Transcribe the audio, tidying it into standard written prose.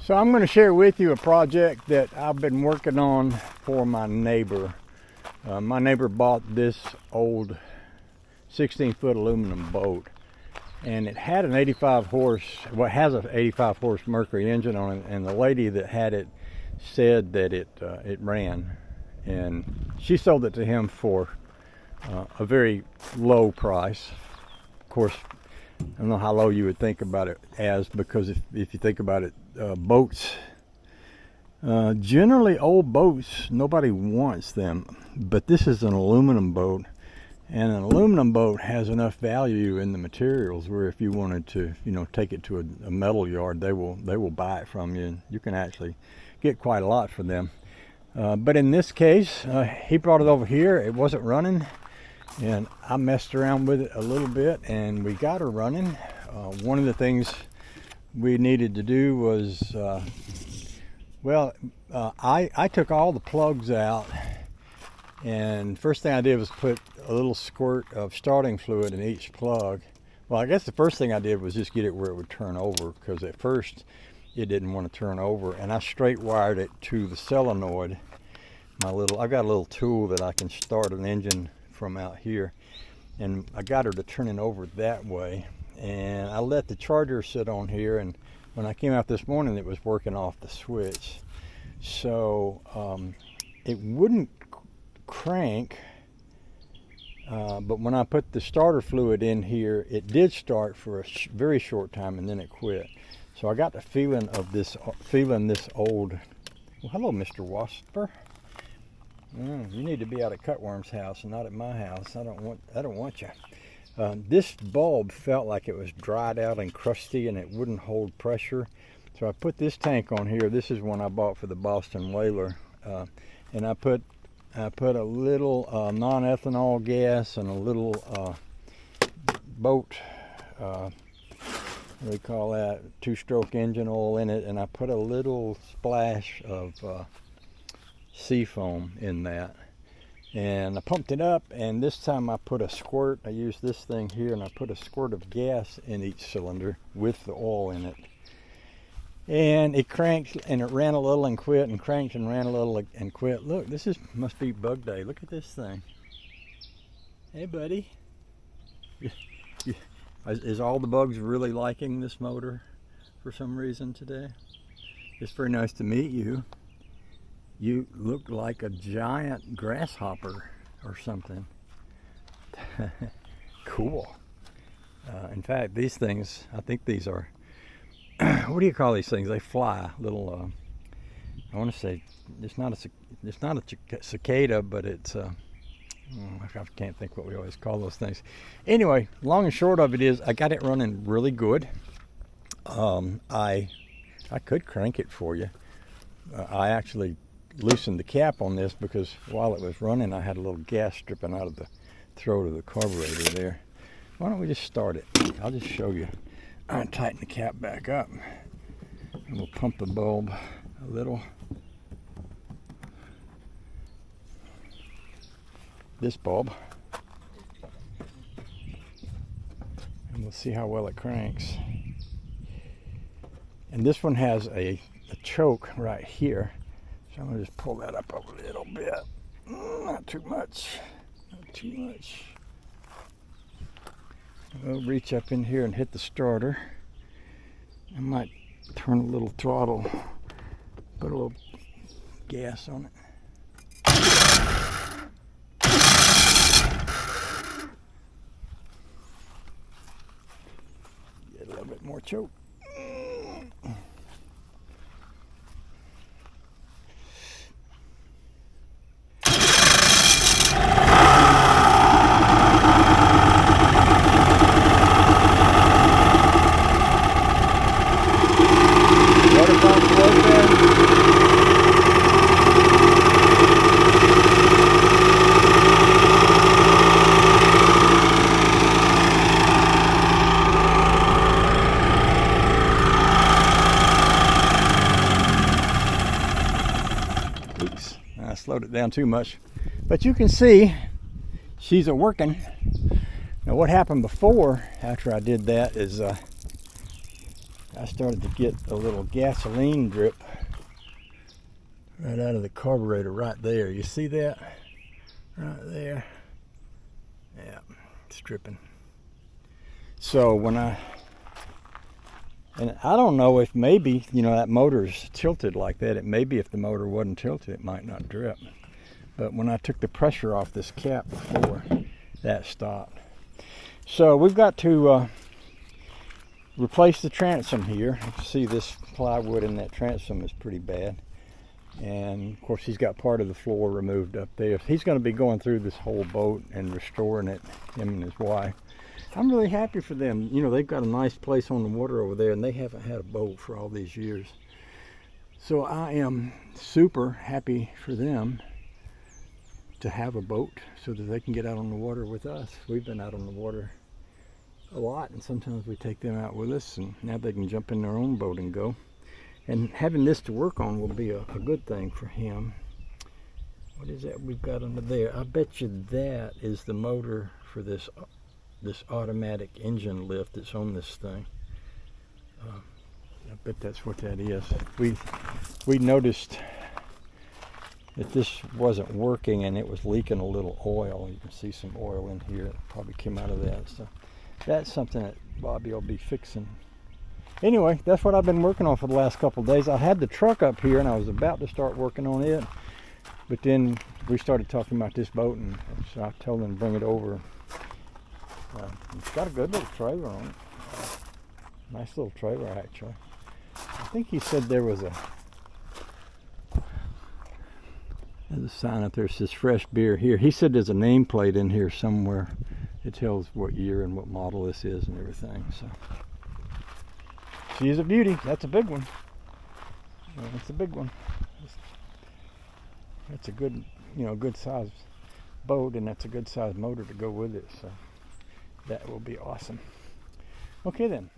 So I'm going to share with you a project that I've been working on for my neighbor. My neighbor bought this old 16-foot aluminum boat, and it had an 85 horse, well, it has an 85 horse Mercury engine on it, and the lady that had it said that it ran, and she sold it to him for a very low price. Of course, I don't know how low you would think about it as, because if you think about it, boats, generally old boats, nobody wants them, but this is an aluminum boat, and an aluminum boat has enough value in the materials where if you wanted to, take it to a metal yard, they will buy it from you, and you can actually get quite a lot for them. But in this case, he brought it over here. It wasn't running, and I messed around with it a little bit, and we got her running. One of the things we needed to do was, I took all the plugs out, and first thing I did was put a little squirt of starting fluid in each plug. Well, I guess the first thing I did was just get it where it would turn over, because at first it didn't want to turn over, and I straight wired it to the solenoid. I got a little tool that I can start an engine from out here, and I got her to turn it over that way, and I let the charger sit on here, and when I came out this morning it was working off the switch, so it wouldn't crank, but when I put the starter fluid in here, it did start for a very short time, and then it quit. So I got the feeling this old. Well, hello, Mr. Wasper. You need to be out at Cutworm's house and not at my house. I don't want you. This bulb felt like it was dried out and crusty, and it wouldn't hold pressure. So I put this tank on here. This is one I bought for the Boston Whaler, and I put a little non-ethanol gas and a little boat. What do we call that? Two-stroke engine oil in it, and I put a little splash of sea foam in that, and I pumped it up, and this time I put a squirt. I used this thing here, and I put a squirt of gas in each cylinder with the oil in it, and it cranked, and it ran a little and quit, and cranked and ran a little and quit. Look, must be bug day. Look at this thing. Hey, buddy. Is all the bugs really liking this motor for some reason today? It's very nice to meet you. You look like a giant grasshopper or something. Cool. In fact, these things, I think these are, what do you call these things? They fly. Little, I want to say, it's not a cicada, but it's I can't think what we always call those things. Anyway, long and short of it is, I got it running really good. I could crank it for you. I actually loosened the cap on this because while it was running, I had a little gas dripping out of the throat of the carburetor there. Why don't we just start it? I'll just show you. I'll tighten the cap back up, and we'll pump the bulb a little. This bulb, and we'll see how well it cranks. And this one has a choke right here, so I'm going to just pull that up a little bit. Not too much, not too much. We'll reach up in here and hit the starter. I might turn a little throttle, put a little gas on it. Get a little bit more choke. Slowed it down too much, but you can see she's a working. Now what happened before, after I did that, is I I started to get a little gasoline drip right out of the carburetor right there. You see that? Right there. Yeah, it's dripping. So when and I don't know if maybe, you know, that motor's tilted like that. It maybe if the motor wasn't tilted, it might not drip. But when I took the pressure off this cap before, that stopped. So we've got to replace the transom here. You can see this plywood in that transom is pretty bad. And of course he's got part of the floor removed up there. He's going to be going through this whole boat and restoring it, him and his wife. I'm really happy for them. You know, they've got a nice place on the water over there, and they haven't had a boat for all these years. So I am super happy for them to have a boat so that they can get out on the water with us. We've been out on the water a lot, and sometimes we take them out with us, and now they can jump in their own boat and go. And having this to work on will be a good thing for him. What is that we've got under there? I bet you that is the motor for this automatic engine lift that's on this thing. I bet that's what that is. We noticed that this wasn't working and it was leaking a little oil. You can see some oil in here. It probably came out of that. So that's something that Bobby will be fixing. Anyway, that's what I've been working on for the last couple of days. I had the truck up here and I was about to start working on it, but then we started talking about this boat, and so I told them to bring it over. It's got a good little trailer on it. Nice little trailer, actually. I think he said there's a sign up there that says fresh beer here. He said there's a nameplate in here somewhere. It tells what year and what model this is and everything. So she's a beauty. That's a big one. That's a big one. That's a good, good size boat, and that's a good size motor to go with it. So that will be awesome. Okay then.